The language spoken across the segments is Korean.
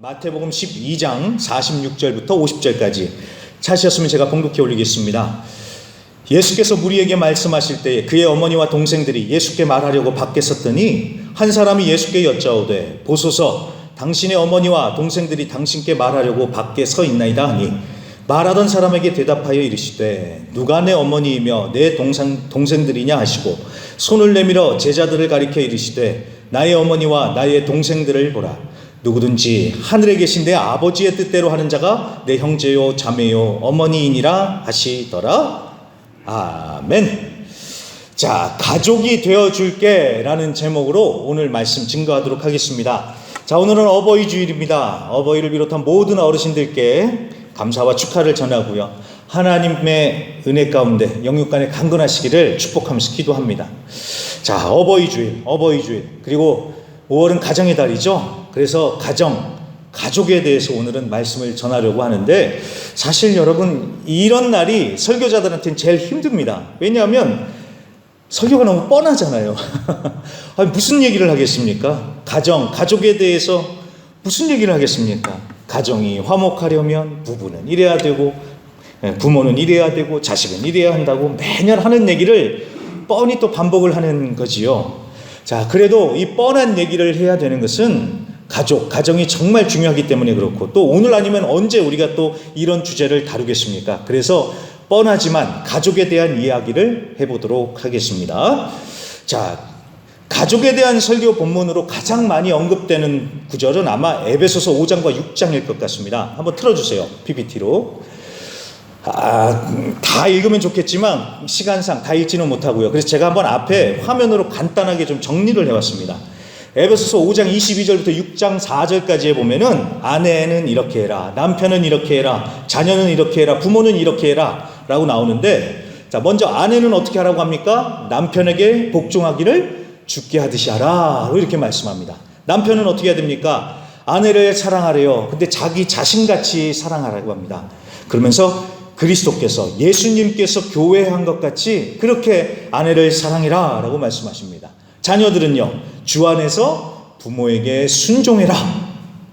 마태복음 12장 46절부터 50절까지 찾으셨으면 제가 봉독해 올리겠습니다. 예수께서 무리에게 말씀하실 때에 그의 어머니와 동생들이 예수께 말하려고 밖에 섰더니 한 사람이 예수께 여짜오되 보소서 당신의 어머니와 동생들이 당신께 말하려고 밖에 서 있나이다 하니 말하던 사람에게 대답하여 이르시되 누가 내 어머니이며 내 동생들이냐 하시고 손을 내밀어 제자들을 가리켜 이르시되 나의 어머니와 나의 동생들을 보라. 누구든지 하늘에 계신 내 아버지의 뜻대로 하는 자가 내 형제요 자매요 어머니이니라 하시더라. 아멘. 자, 가족이 되어줄게 라는 제목으로 오늘 말씀 증거하도록 하겠습니다. 자, 오늘은 어버이 주일입니다. 어버이를 비롯한 모든 어르신들께 감사와 축하를 전하고요, 하나님의 은혜 가운데 영육간에 강건하시기를 축복하면서 기도합니다. 자, 어버이 주일 그리고 5월은 가정의 달이죠. 그래서 가족에 대해서 오늘은 말씀을 전하려고 하는데, 사실 여러분 이런 날이 설교자들한테는 제일 힘듭니다. 왜냐하면 설교가 너무 뻔하잖아요. 아니, 무슨 얘기를 하겠습니까? 가족에 대해서 무슨 얘기를 하겠습니까? 가정이 화목하려면 부부는 이래야 되고 부모는 이래야 되고 자식은 이래야 한다고 매년 하는 얘기를 뻔히 또 반복을 하는 거지요. 자, 그래도 이 뻔한 얘기를 해야 되는 것은 가정이 정말 중요하기 때문에 그렇고, 또 오늘 아니면 언제 우리가 또 이런 주제를 다루겠습니까? 그래서 뻔하지만 가족에 대한 이야기를 해보도록 하겠습니다. 자, 가족에 대한 설교 본문으로 가장 많이 언급되는 구절은 아마 에베소서 5장과 6장일 것 같습니다. 한번 틀어주세요. PPT로. 다 읽으면 좋겠지만 시간상 다 읽지는 못하고요. 그래서 제가 한번 앞에 화면으로 간단하게 좀 정리를 해봤습니다. 에베소서 5장 22절부터 6장 4절까지에 보면은 아내는 이렇게 해라, 남편은 이렇게 해라, 자녀는 이렇게 해라, 부모는 이렇게 해라 라고 나오는데, 자, 먼저 아내는 어떻게 하라고 합니까? 남편에게 복종하기를 죽게 하듯이 하라 이렇게 말씀합니다. 남편은 어떻게 해야 됩니까? 아내를 사랑하래요. 근데 자기 자신같이 사랑하라고 합니다. 그러면서 그리스도께서, 예수님께서 교회한 것 같이 그렇게 아내를 사랑해라 라고 말씀하십니다. 자녀들은요, 주 안에서 부모에게 순종해라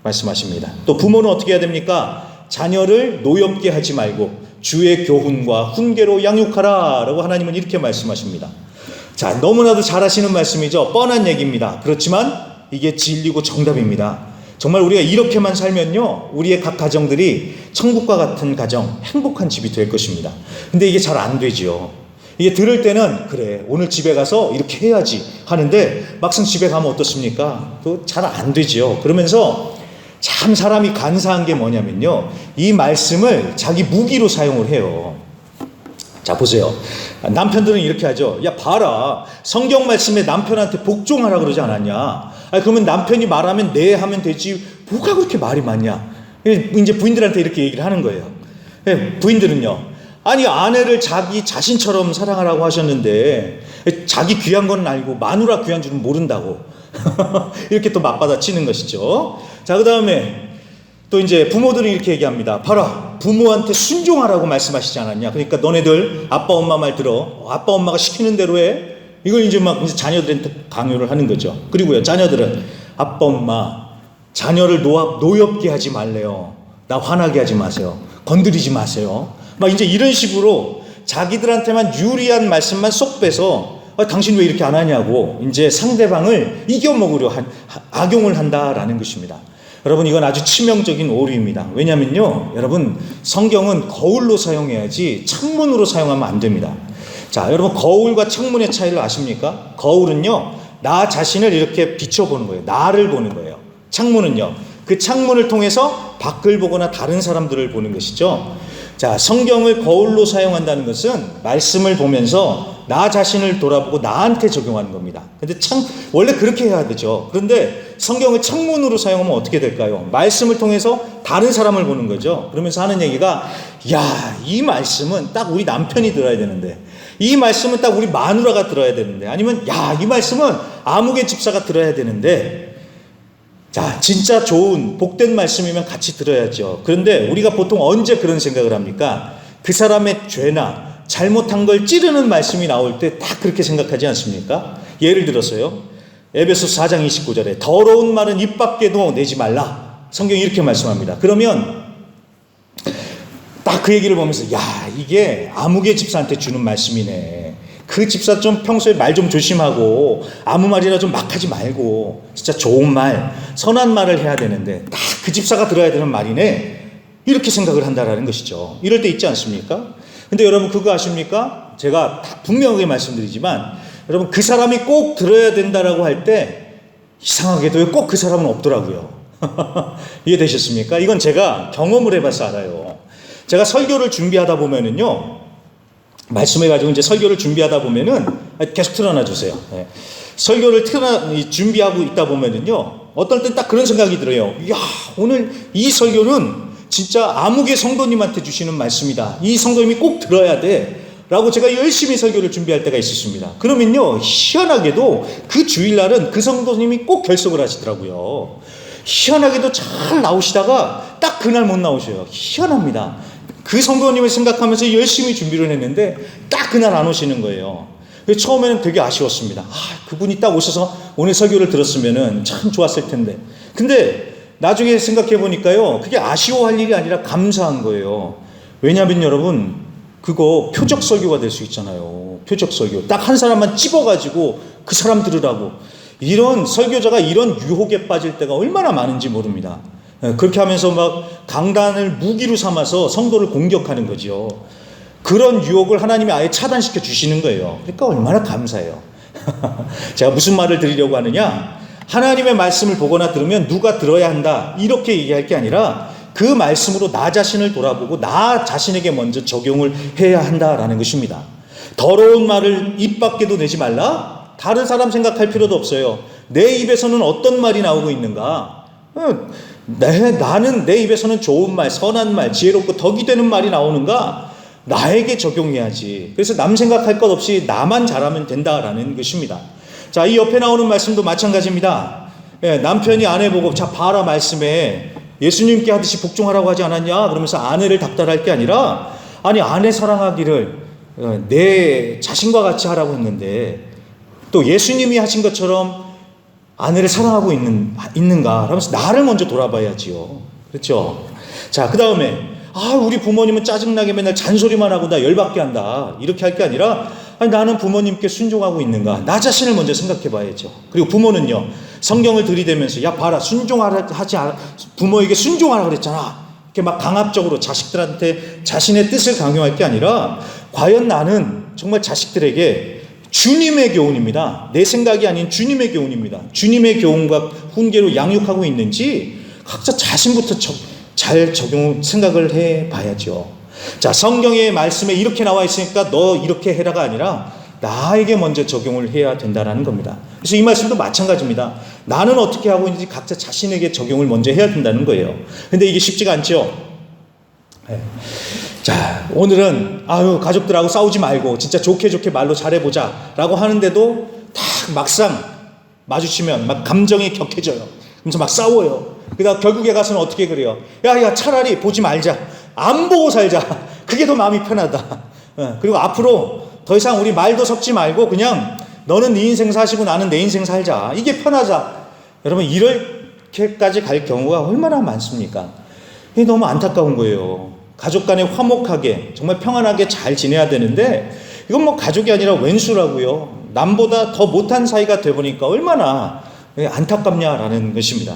말씀하십니다. 또 부모는 어떻게 해야 됩니까? 자녀를 노엽게 하지 말고 주의 교훈과 훈계로 양육하라 라고 하나님은 이렇게 말씀하십니다. 자, 너무나도 잘 하시는 말씀이죠. 뻔한 얘기입니다. 그렇지만 이게 진리고 정답입니다. 정말 우리가 이렇게만 살면요, 우리의 각 가정들이 천국과 같은 가정, 행복한 집이 될 것입니다. 근데 이게 잘 안 되죠. 이게 들을 때는 그래, 오늘 집에 가서 이렇게 해야지 하는데 막상 집에 가면 어떻습니까? 또 잘 안 되죠. 그러면서 참 사람이 간사한 게 뭐냐면요, 이 말씀을 자기 무기로 사용을 해요. 자, 보세요. 남편들은 이렇게 하죠. 야, 봐라, 성경 말씀에 남편한테 복종하라 그러지 않았냐? 그러면 남편이 말하면 네 하면 되지, 뭐가 그렇게 말이 많냐? 이제 부인들한테 이렇게 얘기를 하는 거예요. 부인들은요, 아니, 아내를 자기 자신처럼 사랑하라고 하셨는데 자기 귀한 건 알고 마누라 귀한 줄은 모른다고 이렇게 또 맞받아치는 것이죠. 자, 그 다음에 또 이제 부모들은 이렇게 얘기합니다. 봐라, 부모한테 순종하라고 말씀하시지 않았냐? 그러니까 너네들 아빠 엄마 말 들어, 아빠 엄마가 시키는 대로 해. 이걸 이제 이제 자녀들한테 강요를 하는 거죠. 그리고요, 자녀들은 아빠 엄마 자녀를 노엽게 하지 말래요. 나 화나게 하지 마세요. 건드리지 마세요. 막 이제 이런 식으로 자기들한테만 유리한 말씀만 쏙 빼서 당신 왜 이렇게 안 하냐고 이제 상대방을 이겨먹으려 악용을 한다라는 것입니다. 여러분, 이건 아주 치명적인 오류입니다. 왜냐면요, 여러분, 성경은 거울로 사용해야지 창문으로 사용하면 안 됩니다. 자, 여러분, 거울과 창문의 차이를 아십니까? 거울은요, 나 자신을 이렇게 비춰보는 거예요. 나를 보는 거예요. 창문은요, 그 창문을 통해서 밖을 보거나 다른 사람들을 보는 것이죠. 자, 성경을 거울로 사용한다는 것은 말씀을 보면서 나 자신을 돌아보고 나한테 적용하는 겁니다. 근데 원래 그렇게 해야 되죠. 그런데 성경을 창문으로 사용하면 어떻게 될까요? 말씀을 통해서 다른 사람을 보는 거죠. 그러면서 하는 얘기가, 야, 이 말씀은 딱 우리 남편이 들어야 되는데, 이 말씀은 딱 우리 마누라가 들어야 되는데, 아니면 야, 이 말씀은 아무개 집사가 들어야 되는데, 자, 진짜 좋은 복된 말씀이면 같이 들어야죠. 그런데 우리가 보통 언제 그런 생각을 합니까? 그 사람의 죄나 잘못한 걸 찌르는 말씀이 나올 때 딱 그렇게 생각하지 않습니까? 예를 들어서요, 에베소 4장 29절에 더러운 말은 입 밖에도 내지 말라 성경이 이렇게 말씀합니다. 그러면 딱 그 얘기를 보면서 야, 이게 아무개 집사한테 주는 말씀이네. 그 집사 좀 평소에 말 좀 조심하고 아무 말이나 좀 막 하지 말고 진짜 좋은 말, 선한 말을 해야 되는데 딱 그 집사가 들어야 되는 말이네. 이렇게 생각을 한다라는 것이죠. 이럴 때 있지 않습니까? 근데 여러분 그거 아십니까? 제가 분명하게 말씀드리지만 여러분 그 사람이 꼭 들어야 된다라고 할 때 이상하게도 꼭 그 사람은 없더라고요. 이해되셨습니까? 이건 제가 경험을 해봐서 알아요. 제가 설교를 준비하다 보면은요, 말씀해가지고 이제 설교를 준비하다 보면은 계속 틀어놔 주세요. 네. 설교를 준비하고 있다 보면은요, 어떨 땐 딱 그런 생각이 들어요. 이야, 오늘 이 설교는 진짜 아무개 성도님한테 주시는 말씀이다. 이 성도님이 꼭 들어야 돼. 라고 제가 열심히 설교를 준비할 때가 있었습니다. 그러면요, 희한하게도 그 주일날은 그 성도님이 꼭 결석을 하시더라고요. 희한하게도 잘 나오시다가 딱 그날 못 나오셔요. 희한합니다. 그 성도님을 생각하면서 열심히 준비를 했는데 딱 그날 안 오시는 거예요. 처음에는 되게 아쉬웠습니다. 그분이 딱 오셔서 오늘 설교를 들었으면 참 좋았을 텐데. 근데 나중에 생각해 보니까요, 그게 아쉬워할 일이 아니라 감사한 거예요. 왜냐하면 여러분, 그거 표적 설교가 될 수 있잖아요. 표적 설교. 딱 한 사람만 찝어가지고 그 사람 들으라고. 이런 설교자가 이런 유혹에 빠질 때가 얼마나 많은지 모릅니다. 그렇게 하면서 막 강단을 무기로 삼아서 성도를 공격하는 거죠. 그런 유혹을 하나님이 아예 차단시켜 주시는 거예요. 그러니까 얼마나 감사해요. 제가 무슨 말을 드리려고 하느냐? 하나님의 말씀을 보거나 들으면 누가 들어야 한다 이렇게 얘기할 게 아니라 그 말씀으로 나 자신을 돌아보고 나 자신에게 먼저 적용을 해야 한다라는 것입니다. 더러운 말을 입 밖에도 내지 말라? 다른 사람 생각할 필요도 없어요. 내 입에서는 어떤 말이 나오고 있는가? 나는 내 입에서는 좋은 말, 선한 말, 지혜롭고 덕이 되는 말이 나오는가? 나에게 적용해야지. 그래서 남 생각할 것 없이 나만 잘하면 된다라는 것입니다. 자, 이 옆에 나오는 말씀도 마찬가지입니다. 남편이 아내 보고 자 봐라 말씀에 예수님께 하듯이 복종하라고 하지 않았냐? 그러면서 아내를 닥달할 게 아니라 아니 아내 사랑하기를 내 자신과 같이 하라고 했는데 또 예수님이 하신 것처럼 아내를 사랑하고 있는가? 하면서 나를 먼저 돌아봐야지요. 그렇죠? 자, 그 다음에 우리 부모님은 짜증나게 맨날 잔소리만 하고 나 열받게 한다. 이렇게 할 게 아니라 아니, 나는 부모님께 순종하고 있는가? 나 자신을 먼저 생각해 봐야죠. 그리고 부모는요, 성경을 들이대면서 야 봐라 부모에게 순종하라 그랬잖아. 이렇게 막 강압적으로 자식들한테 자신의 뜻을 강요할 게 아니라 과연 나는 정말 자식들에게 주님의 교훈입니다. 내 생각이 아닌 주님의 교훈입니다. 주님의 교훈과 훈계로 양육하고 있는지 각자 자신부터 잘 생각을 해 봐야죠. 자, 성경의 말씀에 이렇게 나와 있으니까 너 이렇게 해라가 아니라 나에게 먼저 적용을 해야 된다는 겁니다. 그래서 이 말씀도 마찬가지입니다. 나는 어떻게 하고 있는지 각자 자신에게 적용을 먼저 해야 된다는 거예요. 근데 이게 쉽지가 않죠. 자, 오늘은 가족들하고 싸우지 말고 진짜 좋게 말로 잘해보자 라고 하는데도 딱 막상 마주치면 막 감정이 격해져요. 그래서 막 싸워요. 그러다 결국에 가서는 어떻게 그래요? 야 차라리 보지 말자. 안 보고 살자. 그게 더 마음이 편하다. 그리고 앞으로 더 이상 우리 말도 섞지 말고 그냥 너는 네 인생 사시고 나는 내 인생 살자. 이게 편하자. 여러분 이렇게까지 갈 경우가 얼마나 많습니까? 이게 너무 안타까운 거예요. 가족 간에 화목하게 정말 평안하게 잘 지내야 되는데 이건 뭐 가족이 아니라 왼수라고요. 남보다 더 못한 사이가 돼보니까 얼마나 안타깝냐라는 것입니다.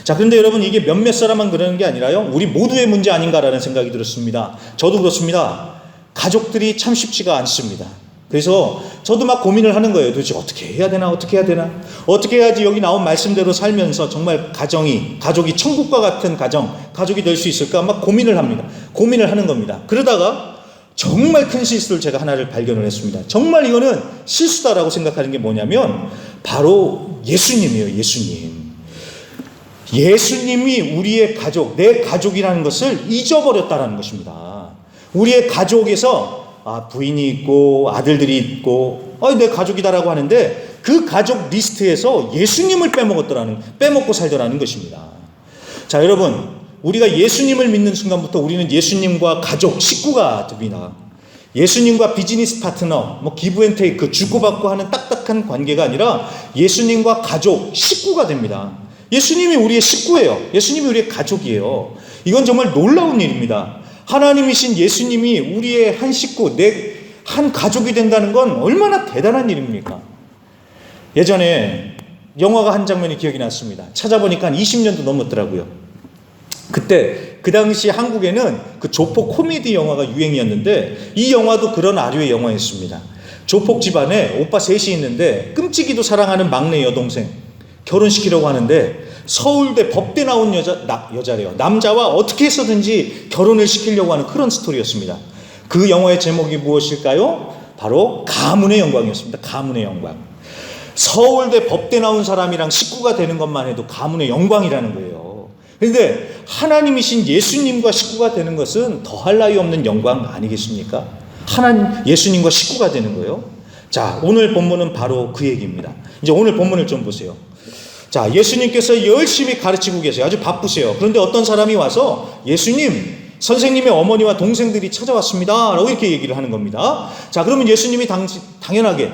자, 그런데 여러분 이게 몇몇 사람만 그러는 게 아니라요, 우리 모두의 문제 아닌가라는 생각이 들었습니다. 저도 그렇습니다. 가족들이 참 쉽지가 않습니다. 그래서 저도 막 고민을 하는 거예요. 도대체 어떻게 해야 되나 어떻게 해야지 여기 나온 말씀대로 살면서 정말 가족이 천국과 같은 가족이 될 수 있을까 막 고민을 하는 겁니다. 그러다가 정말 큰 실수를 제가 하나를 발견을 했습니다. 정말 이거는 실수다라고 생각하는 게 뭐냐면 바로 예수님이에요. 예수님이 우리의 가족, 내 가족이라는 것을 잊어버렸다라는 것입니다. 우리의 가족에서 부인이 있고 아들들이 있고 내 가족이다라고 하는데 그 가족 리스트에서 예수님을 빼먹고 살더라는 것입니다. 자, 여러분 우리가 예수님을 믿는 순간부터 우리는 예수님과 가족, 식구가 됩니다. 예수님과 비즈니스 파트너, 기브앤테이크, 주고받고 하는 딱딱한 관계가 아니라 예수님과 가족, 식구가 됩니다. 예수님이 우리의 식구예요. 예수님이 우리의 가족이에요. 이건 정말 놀라운 일입니다. 하나님이신 예수님이 우리의 한 식구, 내 한 가족이 된다는 건 얼마나 대단한 일입니까? 예전에 영화가 한 장면이 기억이 났습니다. 찾아보니까 한 20년도 넘었더라고요. 그때 그 당시 한국에는 그 조폭 코미디 영화가 유행이었는데 이 영화도 그런 아류의 영화였습니다. 조폭 집안에 오빠 셋이 있는데 끔찍이도 사랑하는 막내 여동생 결혼시키려고 하는데 서울대 법대 나온 여자래요. 남자와 어떻게 해서든지 결혼을 시키려고 하는 그런 스토리였습니다. 그 영화의 제목이 무엇일까요? 바로 가문의 영광이었습니다. 가문의 영광. 서울대 법대 나온 사람이랑 식구가 되는 것만 해도 가문의 영광이라는 거예요. 그런데 하나님이신 예수님과 식구가 되는 것은 더할 나위 없는 영광 아니겠습니까? 예수님과 식구가 되는 거예요. 자, 오늘 본문은 바로 그 얘기입니다. 이제 오늘 본문을 좀 보세요. 자, 예수님께서 열심히 가르치고 계세요. 아주 바쁘세요. 그런데 어떤 사람이 와서 예수님, 선생님의 어머니와 동생들이 찾아왔습니다 라고 이렇게 얘기를 하는 겁니다. 자, 그러면 예수님이 당연하게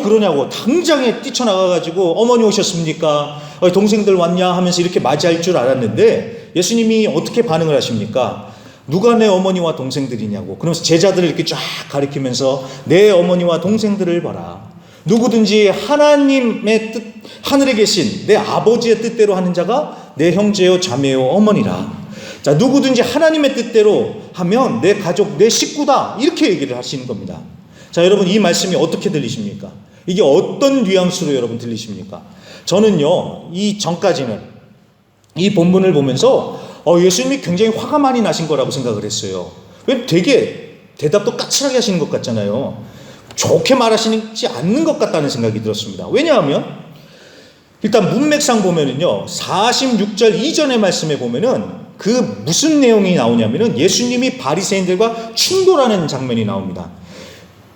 그러냐고 당장에 뛰쳐나가가지고 어머니 오셨습니까? 동생들 왔냐 하면서 이렇게 맞이할 줄 알았는데 예수님이 어떻게 반응을 하십니까? 누가 내 어머니와 동생들이냐고. 그러면서 제자들을 이렇게 쫙 가리키면서 내 어머니와 동생들을 봐라. 누구든지 하나님의 뜻, 하늘에 계신 내 아버지의 뜻대로 하는 자가 내 형제요 자매요 어머니라. 자, 누구든지 하나님의 뜻대로 하면 내 가족, 내 식구다. 이렇게 얘기를 하시는 겁니다. 자, 여러분 이 말씀이 어떻게 들리십니까? 이게 어떤 뉘앙스로 여러분 들리십니까? 저는요, 이 전까지는 이 본문을 보면서 예수님이 굉장히 화가 많이 나신 거라고 생각을 했어요. 왜 되게 대답도 까칠하게 하시는 것 같잖아요. 좋게 말하시지 않는 것 같다는 생각이 들었습니다. 왜냐하면 일단 문맥상 보면은요, 46절 이전의 말씀에 보면은 그 무슨 내용이 나오냐면은 예수님이 바리새인들과 충돌하는 장면이 나옵니다.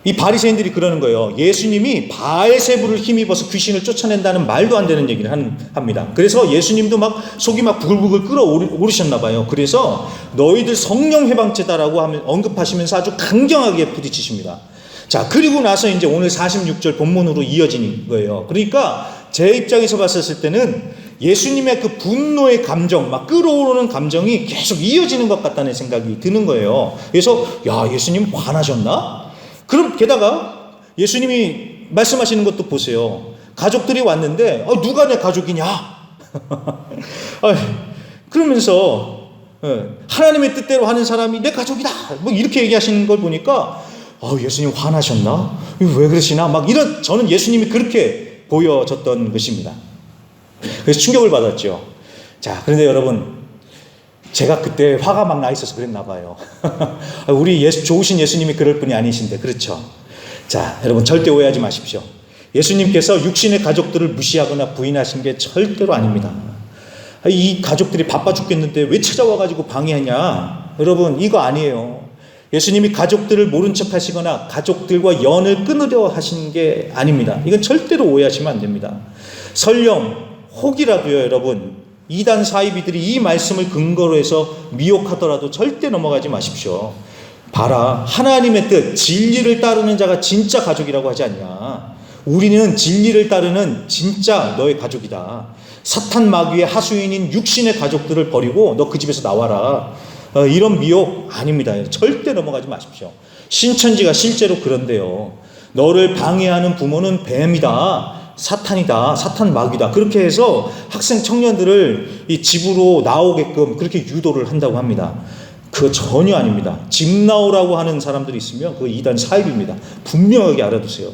이 바리새인들이 그러는 거예요. 예수님이 바알세불을 힘입어서 귀신을 쫓아낸다는 말도 안 되는 얘기를 합니다. 그래서 예수님도 막 속이 막 부글부글 끓어오르셨나 봐요. 그래서 너희들 성령 해방죄다라고 언급하시면서 아주 강경하게 부딪히십니다. 자, 그리고 나서 이제 오늘 46절 본문으로 이어지는 거예요. 그러니까 제 입장에서 봤을 때는 예수님의 그 분노의 감정, 막 끓어오르는 감정이 계속 이어지는 것 같다는 생각이 드는 거예요. 그래서 예수님 화나셨나? 그럼 게다가 예수님이 말씀하시는 것도 보세요. 가족들이 왔는데 누가 내 가족이냐? 그러면서 하나님의 뜻대로 하는 사람이 내 가족이다. 뭐 이렇게 얘기하시는 걸 보니까 예수님 화나셨나? 왜 그러시나? 막 이런, 저는 예수님이 그렇게 보여졌던 것입니다. 그래서 충격을 받았죠. 자, 그런데 여러분, 제가 그때 화가 막 나 있어서 그랬나 봐요. 우리 좋으신 예수님이 그럴 분이 아니신데, 그렇죠? 자, 여러분 절대 오해하지 마십시오. 예수님께서 육신의 가족들을 무시하거나 부인하신 게 절대로 아닙니다. 이 가족들이 바빠 죽겠는데 왜 찾아와가지고 방해하냐? 여러분, 이거 아니에요. 예수님이 가족들을 모른 척 하시거나 가족들과 연을 끊으려 하시는 게 아닙니다. 이건 절대로 오해하시면 안 됩니다. 설령 혹이라도요, 여러분, 이단 사이비들이 이 말씀을 근거로 해서 미혹하더라도 절대 넘어가지 마십시오. 봐라, 하나님의 뜻, 진리를 따르는 자가 진짜 가족이라고 하지 않냐? 우리는 진리를 따르는 진짜 너의 가족이다. 사탄 마귀의 하수인인 육신의 가족들을 버리고 너 그 집에서 나와라. 이런 미혹 아닙니다. 절대 넘어가지 마십시오. 신천지가 실제로 그런데요. 너를 방해하는 부모는 뱀이다. 사탄이다. 사탄 마귀다. 그렇게 해서 학생 청년들을 이 집으로 나오게끔 그렇게 유도를 한다고 합니다. 그거 전혀 아닙니다. 집 나오라고 하는 사람들이 있으면 그거 이단 사입입니다. 분명하게 알아두세요.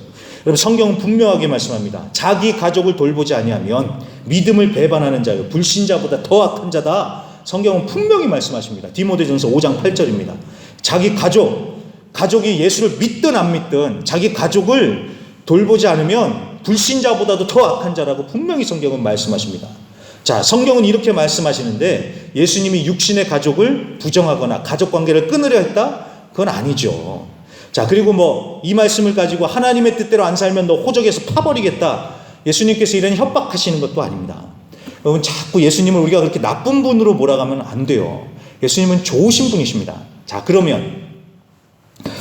여러분, 성경은 분명하게 말씀합니다. 자기 가족을 돌보지 아니하면 믿음을 배반하는 자요, 불신자보다 더 악한 자다. 성경은 분명히 말씀하십니다. 디모데전서 5장 8절입니다. 자기 가족이 예수를 믿든 안 믿든 자기 가족을 돌보지 않으면 불신자보다도 더 악한 자라고 분명히 성경은 말씀하십니다. 자, 성경은 이렇게 말씀하시는데 예수님이 육신의 가족을 부정하거나 가족관계를 끊으려 했다? 그건 아니죠. 자, 그리고 이 말씀을 가지고 하나님의 뜻대로 안 살면 너 호적에서 파버리겠다. 예수님께서 이런 협박하시는 것도 아닙니다. 여러분, 자꾸 예수님을 우리가 그렇게 나쁜 분으로 몰아가면 안 돼요. 예수님은 좋으신 분이십니다. 자, 그러면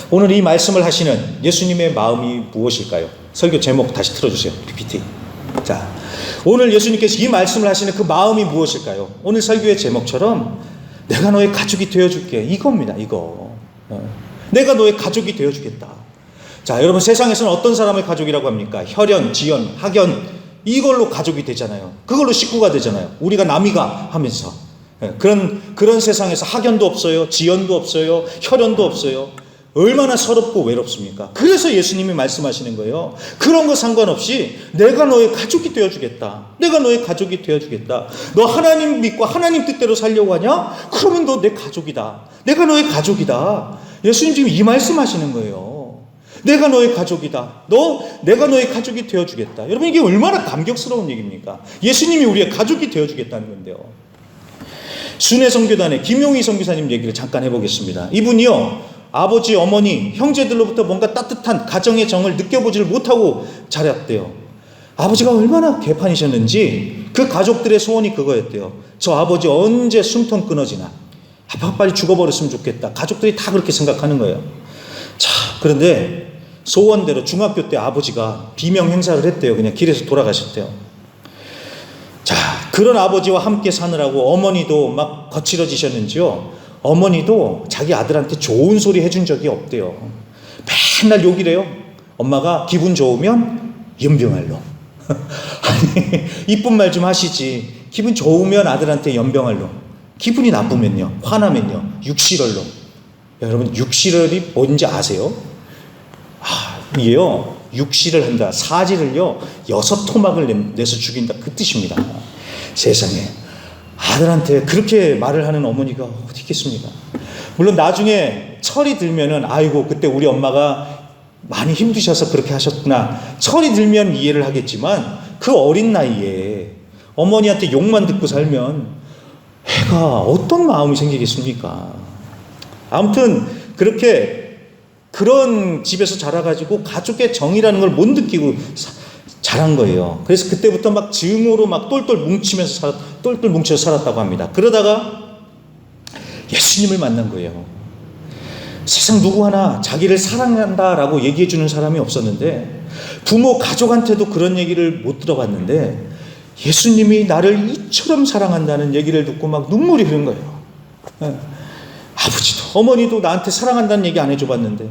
오늘 이 말씀을 하시는 예수님의 마음이 무엇일까요? 설교 제목 다시 틀어주세요. PPT. 자, 오늘 예수님께서 이 말씀을 하시는 그 마음이 무엇일까요? 오늘 설교의 제목처럼 내가 너의 가족이 되어줄게, 이겁니다. 이거. 내가 너의 가족이 되어주겠다. 자, 여러분, 세상에서는 어떤 사람을 가족이라고 합니까? 혈연, 지연, 학연, 이걸로 가족이 되잖아요. 그걸로 식구가 되잖아요. 우리가 남이가 하면서. 그런 세상에서 학연도 없어요. 지연도 없어요. 혈연도 없어요. 얼마나 서럽고 외롭습니까? 그래서 예수님이 말씀하시는 거예요. 그런 거 상관없이 내가 너의 가족이 되어주겠다. 내가 너의 가족이 되어주겠다. 너 하나님 믿고 하나님 뜻대로 살려고 하냐? 그러면 너 내 가족이다. 내가 너의 가족이다. 예수님 지금 이 말씀하시는 거예요. 내가 너의 가족이다. 내가 너의 가족이 되어주겠다. 여러분, 이게 얼마나 감격스러운 얘기입니까? 예수님이 우리의 가족이 되어주겠다는 건데요. 순회선교단의 김용희 선교사님 얘기를 잠깐 해보겠습니다. 이분이요, 아버지, 어머니, 형제들로부터 뭔가 따뜻한 가정의 정을 느껴보지를 못하고 자랐대요. 아버지가 얼마나 개판이셨는지 그 가족들의 소원이 그거였대요. 저 아버지 언제 숨통 끊어지나, 아빠 빨리 죽어버렸으면 좋겠다. 가족들이 다 그렇게 생각하는 거예요. 자, 그런데 소원대로 중학교 때 아버지가 비명 행사를 했대요. 그냥 길에서 돌아가셨대요. 자, 그런 아버지와 함께 사느라고 어머니도 막 거칠어지셨는지요, 어머니도 자기 아들한테 좋은 소리 해준 적이 없대요. 맨날 욕이래요. 엄마가 기분 좋으면 연병할 놈. 아니, 이쁜 말 좀 하시지. 기분 좋으면 아들한테 연병할 놈. 기분이 나쁘면요, 화나면요, 육실할 놈. 여러분, 육실이 뭔지 아세요? 이게요, 육실을 한다, 사지를요 6토막을 내서 죽인다, 그 뜻입니다. 세상에, 아들한테 그렇게 말을 하는 어머니가 어디 있겠습니까? 물론 나중에 철이 들면은, 아이고 그때 우리 엄마가 많이 힘드셔서 그렇게 하셨구나, 철이 들면 이해를 하겠지만, 그 어린 나이에 어머니한테 욕만 듣고 살면 애가 어떤 마음이 생기겠습니까? 아무튼 그런 집에서 자라가지고 가족의 정이라는 걸 못 느끼고 자란 거예요. 그래서 그때부터 막 증오로 막 똘똘 뭉쳐서 살았다고 합니다. 그러다가 예수님을 만난 거예요. 세상 누구 하나 자기를 사랑한다라고 얘기해 주는 사람이 없었는데, 부모, 가족한테도 그런 얘기를 못 들어봤는데, 예수님이 나를 이처럼 사랑한다는 얘기를 듣고 막 눈물이 흐른 거예요. 아버지도 어머니도 나한테 사랑한다는 얘기 안 해줘봤는데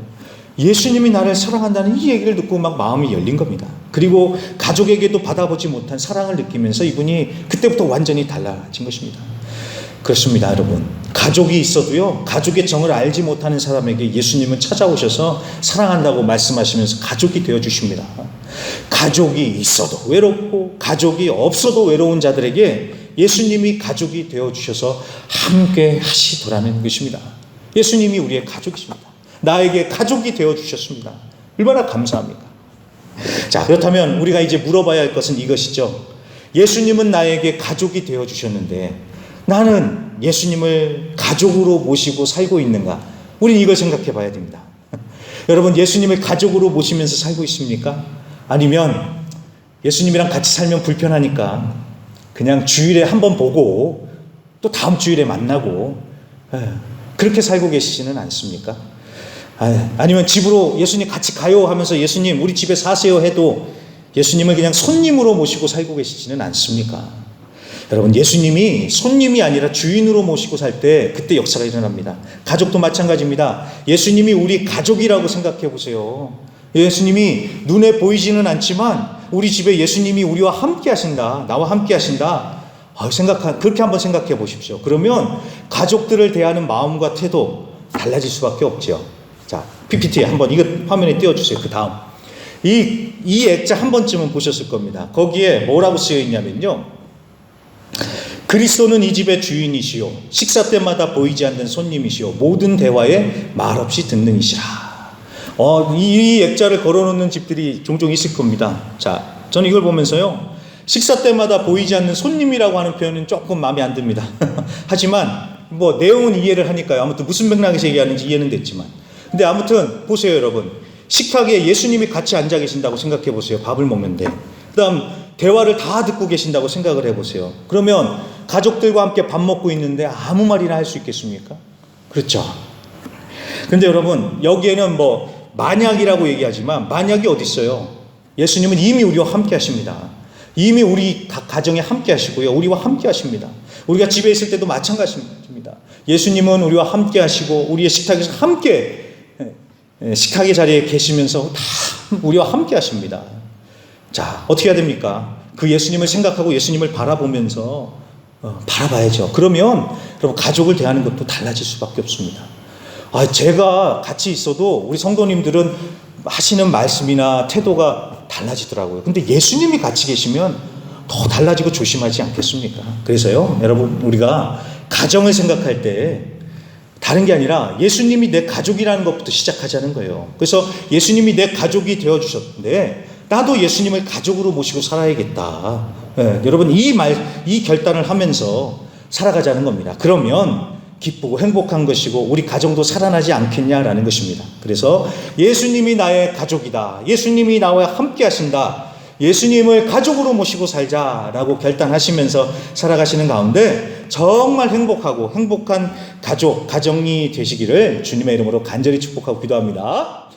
예수님이 나를 사랑한다는 이 얘기를 듣고 막 마음이 열린 겁니다. 그리고 가족에게도 받아보지 못한 사랑을 느끼면서 이분이 그때부터 완전히 달라진 것입니다. 그렇습니다, 여러분. 가족이 있어도요, 가족의 정을 알지 못하는 사람에게 예수님은 찾아오셔서 사랑한다고 말씀하시면서 가족이 되어주십니다. 가족이 있어도 외롭고 가족이 없어도 외로운 자들에게 예수님이 가족이 되어주셔서 함께 하시더라는 것입니다. 예수님이 우리의 가족이십니다. 나에게 가족이 되어주셨습니다. 얼마나 감사합니까? 자, 그렇다면 우리가 이제 물어봐야 할 것은 이것이죠. 예수님은 나에게 가족이 되어주셨는데 나는 예수님을 가족으로 모시고 살고 있는가? 우리는 이걸 생각해 봐야 됩니다. 여러분, 예수님을 가족으로 모시면서 살고 있습니까? 아니면 예수님이랑 같이 살면 불편하니까 그냥 주일에 한번 보고 또 다음 주일에 만나고 그렇게 살고 계시지는 않습니까? 아니면 집으로 예수님 같이 가요 하면서 예수님 우리 집에 사세요 해도 예수님을 그냥 손님으로 모시고 살고 계시지는 않습니까? 여러분, 예수님이 손님이 아니라 주인으로 모시고 살 때 그때 역사가 일어납니다. 가족도 마찬가지입니다. 예수님이 우리 가족이라고 생각해 보세요. 예수님이 눈에 보이지는 않지만 우리 집에 예수님이 우리와 함께 하신다, 나와 함께 하신다, 그렇게 한번 생각해 보십시오. 그러면 가족들을 대하는 마음과 태도 달라질 수밖에 없죠. 자, PPT에 한번 이거 화면에 띄워주세요. 그 다음 이 액자 한 번쯤은 보셨을 겁니다. 거기에 뭐라고 쓰여 있냐면요, 그리스도는 이 집의 주인이시요 식사 때마다 보이지 않는 손님이시요 모든 대화에 말없이 듣는 이시라. 이 액자를 걸어놓는 집들이 종종 있을 겁니다. 자, 저는 이걸 보면서요, 식사 때마다 보이지 않는 손님이라고 하는 표현은 조금 마음에 안 듭니다. 하지만 뭐 내용은 이해를 하니까요. 아무튼 무슨 맥락에서 얘기하는지 이해는 됐지만, 근데 아무튼 보세요, 여러분. 식탁에 예수님이 같이 앉아 계신다고 생각해 보세요. 밥을 먹는데. 그다음 대화를 다 듣고 계신다고 생각을 해보세요. 그러면 가족들과 함께 밥 먹고 있는데 아무 말이나 할 수 있겠습니까? 그렇죠. 근데 여러분, 여기에는 만약이라고 얘기하지만 만약이 어디 있어요? 예수님은 이미 우리와 함께 하십니다. 이미 우리 각 가정에 함께 하시고요. 우리와 함께 하십니다. 우리가 집에 있을 때도 마찬가지입니다. 예수님은 우리와 함께 하시고 우리의 식탁에서 함께 식탁의 자리에 계시면서 다 우리와 함께 하십니다. 자, 어떻게 해야 됩니까? 그 예수님을 생각하고 예수님을 바라보면서 바라봐야죠. 그러면 여러분 가족을 대하는 것도 달라질 수밖에 없습니다. 제가 같이 있어도 우리 성도님들은 하시는 말씀이나 태도가 달라지더라고요. 근데 예수님이 같이 계시면 더 달라지고 조심하지 않겠습니까? 그래서요, 여러분, 우리가 가정을 생각할 때 다른 게 아니라 예수님이 내 가족이라는 것부터 시작하자는 거예요. 그래서 예수님이 내 가족이 되어주셨는데 나도 예수님을 가족으로 모시고 살아야겠다. 여러분, 이 결단을 하면서 살아가자는 겁니다. 그러면 기쁘고 행복한 것이고 우리 가정도 살아나지 않겠냐라는 것입니다. 그래서 예수님이 나의 가족이다. 예수님이 나와 함께 하신다. 예수님을 가족으로 모시고 살자라고 결단하시면서 살아가시는 가운데 정말 행복하고 행복한 가정이 되시기를 주님의 이름으로 간절히 축복하고 기도합니다.